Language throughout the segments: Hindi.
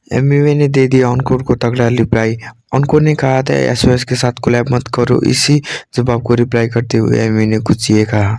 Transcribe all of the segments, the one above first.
एमवीवे ने दे दिया ऑनकोर को तगड़ा रिप्लाई। ऑनकोर ने कहा था एसओएस के साथ कोलैब मत करो। इसी जवाब को रिप्लाई करते हुए एमवी ने कुछ ये कहा।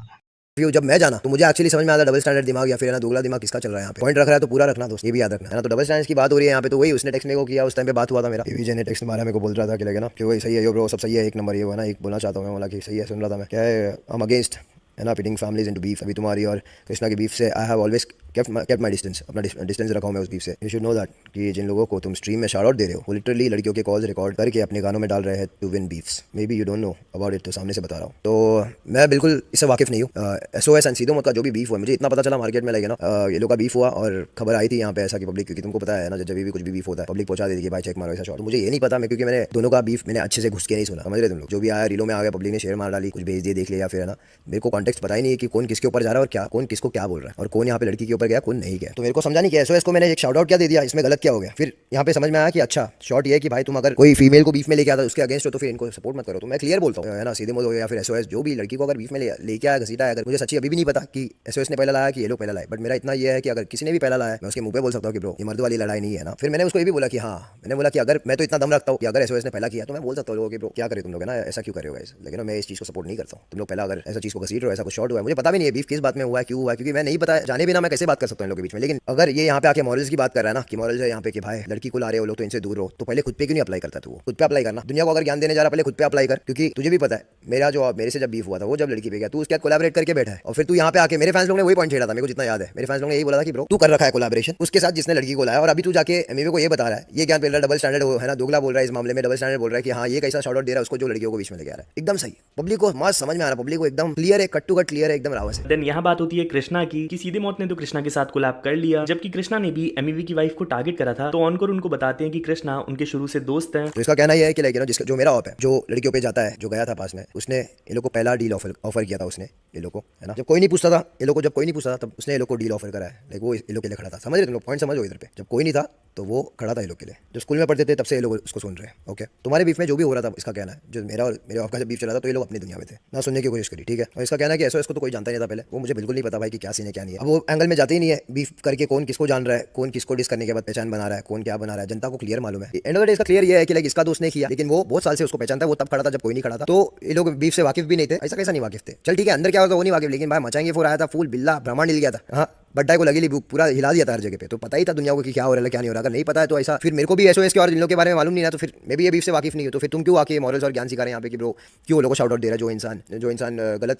जब मैं जाना तो मुझे एक्चुअली समझ में आता डबल स्टैंडर्ड दिमाग या फिर है ना दोगला दिमाग किसका चल रहा है यहाँ पे। पॉइंट रख रहा है तो पूरा रखना दोस्त, ये भी याद रखना है ना। तो डबल स्टैंडर्ड की बात हो रही है यहाँ पे, तो वही उसने टेक्स्ट मेरे को किया, उस टाइम पे बात हुआ था मेरा। विजय ने टेक्स्ट मारा मेरे को, बोल रहा था कि लगे ना कि वही सही है यो ब्रो, सब सही है, एक नंबर ये हुआ ना, एक बोलना चाहता हूँ मैं, बोला कि सही है, सुन रहा था मैं क्या है, आई एम अगेंस्ट है ना पिटिंग फैमिलीज इनटू बीफ। अभी तुम्हारी और कृष्णा की बीफ से I have always kept my distance, अपना डिस्टेंस रखा हूँ मैं उस बीफ से। यू शुड नो दैट कि जिन लोगों को तुम स्ट्रीम में शाउट आउट दे रहे हो वो लिटरली लड़कियों के कॉल्स रिकॉर्ड करके अपने गानों में डाल रहे हैं to win beefs. Maybe you don't know about it, तो सामने से बता रहा हूँ। तो मैं बिल्कुल इससे वाकिफ नहीं हूँ। एसओएस एंड सीधो मत का जो भी बीफ हुआ, मुझे इतना पता चला मार्केट में लगे ना ये लोग का बीफ हुआ और खबर आई थी यहाँ पे ऐसा कि पब्लिक, क्योंकि तुमको पता है ना जब भी कुछ भी बीफ होता है पब्लिक पहुंचा देती है भाई चेक मारो ऐसा शॉट। तो मुझे ये नहीं पता मैं, क्योंकि मैंने दोनों का बीफ मैंने अच्छे से घुस के नहीं सुना, समझ रहे तुम लोग। जो भी आया रीलों में आ गया, पब्लिक ने शेयर मार डाली, कुछ भेज दिए देख लिया, फिर है ना मेरे को कॉन्टेक्स्ट पता ही नहीं है कि कौन किसके ऊपर जा रहा है और क्या कौन किसको क्या बोल रहा है और कौन यहाँ पे लड़की के ऊपर गया कौन नहीं गया। तो मेरे को समझा नहीं कि एसओएस को मैंने एक शाउट आउट क्या दे दिया, इसमें गलत क्या हो गया। फिर यहाँ पे समझ में आया कि अच्छा शॉर्ट ये है कि भाई तुम अगर कोई फीमेल को बीफ में लेके आता उसके अगेंस्ट हो तो फिर इनको सपोर्ट मत करो। तो मैं क्लियर बोलता हूँ है ना, सीधे मुंह या फिर एसओएस जो भी लड़की को अगर बीफ में लेके आया घसीटा है, अगर मुझे सच्ची अभी भी नहीं पता कि एसओएस ने पहला लाया कि ये लोग पहला लाए, बट मेरा इतना ये है कि अगर किसी ने भी पहला लाया मैं उसके मुंह पे बोल सकता हूँ कि ब्रो ये मर्द वाली लड़ाई नहीं है ना। फिर मैंने उसको ये भी बोला कि हाँ, मैंने बोला कि अगर मैं तो इतना दम रखता हूँ कि अगर एसओएस ने पहला किया तो मैं बोल सकता हूँ लोगों कि ब्रो क्या करे तुम लोग है ना, ऐसा क्यों करे होगा, लेकिन मैं इस चीज को सपोर्ट नहीं करता हूँ। तुम लोग पहला अगर ऐसा चीज को घसीट रहे हो, ऐसा कुछ शॉर्ट हुआ है, मुझे पता भी नहीं है बीफ किस बात में हुआ है क्यों हुआ है, क्योंकि मैं नहीं पता जाने बिना मैं कैसे बात कर सकता हूँ इन लोगों के बीच में। लेकिन अगर ये यहाँ पे आके मॉरल्स की बात कर रहा है ना कि मॉरल्स है यहाँ पे कि भाई लड़की को ला रहे हो लोग तो इनसे दूर रहो, तो पहले खुद पे क्यों नहीं अप्लाई करता तू, खुद पे अप्लाई करना। दुनिया को अगर ज्ञान देने जा रहा पहले खुद पे अप्लाई कर, क्योंकि तुझे भी पता है मेरा जो मेरे से जब बीफ हुआ था वो जब लड़की पे गया तू उसके साथ कोलैबोरेट करके बैठा है, और फिर तू यहाँ पे आके मेरे फैंस लोग ने वही पॉइंट छेड़ा था मेरे को जितना याद है, मेरे फैंस लोग ने यही बोला था कि ब्रो तू कर रखा है कोलैबोरेशन उसके साथ जिसने लड़की को लाया, और अभी तू जाके एमवीवे को ये बता रहा है, ये ज्ञान पेल रहा है डबल स्टैंडर्ड है ना, दोगला बोल रहा है इस मामले में, डबल स्टैंडर्ड बोल रहा है कि हाँ ये कैसा शॉट आउट दे रहा है उसको जो लड़कियों को बीच में लेके आ रहा है। एकदम सही, पब्लिक को मस्त समझ में आ रहा है, पब्लिक को एकदम क्लियर है, कट टू कट क्लियर है, एकदम रावत है। देन यहाँ बात होती है कृष्णा की कि सीधे मौत ने तो कृष्णा के साथ कोलैब कर लिया, जबकि कृष्णा ने भी एमवीवी की वाइफ को टारगेट करा था। तो ऑनकोर उनको बताते हैं कि कृष्णा उनके शुरू से दोस्त हैं। तो इसका कहना यह है कि लेकिन जो मेरा ऑप है जो लड़कियों पे जाता है, जो गया था पास में, उसने ये लोग को पहला डील ऑफर किया था उसने ये लोग को, है ना, जब कोई नहीं पूछता था ये लोग को, जब कोई नहीं पूछता था तब उसने ये लोग को डील ऑफर करा है। लाइक वो ये लोग के लिए खड़ा था, समझ रहे तुम लोग, पॉइंट समझो इधर पे, जब कोई नहीं था तो वो खड़ा था ये लोग के लिए। जो स्कूल में पढ़ते थे तब से ये लोग उसको सुन रहे हैं। ओके, तुम्हारे बीफ में जो भी हो रहा था इसका कहना है, जो मेरा और मेरे ऑफ का जब बीफ चला था तो ये लोग अपनी दुनिया में थे ना, सुनने की कोशिश करी, ठीक है। और इसका कहना है कि ऐसा इसको तो कोई जानता नहीं था पहले, वो मुझे बिल्कुल नहीं पता भाई कि क्या सीन है क्या नहीं है। अब वो एंगल में जाते ही नहीं है बीफ करके कौन किसको जान रहा है, कौन किसको डिस करने के बाद पहचान बना रहा है, कौन क्या बना रहा है, जनता को क्लियर मालूम है। एंड ऑफ द डे इसका क्लियर ये है कि लाइक इसका दोस्त ने किया, लेकिन वो बहुत साल से उसको पहचानता है, वो तब खड़ा था जब कोई नहीं खड़ा था, तो ये लोग बीफ से वाकिफ भी नहीं थे। ऐसा कैसा नहीं वाकिफ थे, चल ठीक है अंदर क्या होता वो नहीं वाकिफ, लेकिन भाई मचाएंगे फोर आया था, फूल बिल्ला ब्रह्मांड हिल गया था, हाँ बड्डाई को लगी भूख, पूरा हिला दिया था हर जगह पे, तो पता ही था दुनिया को कि क्या हो रहा है क्या नहीं हो रहा। अगर नहीं पता है तो ऐसा फिर मेरे को भी एसओएस के और इन लोगों के बारे में मालूम नहीं है, तो फिर मैं भी ये बीफ से वाकिफ नहीं हूँ, तो फिर तुम क्यों आके मॉरल्स और ज्ञान सिखा रहे हैं यहाँ पे कि ब्रो क्यों लोगों को शाउट आउट दे रहा है, जो इंसान गलत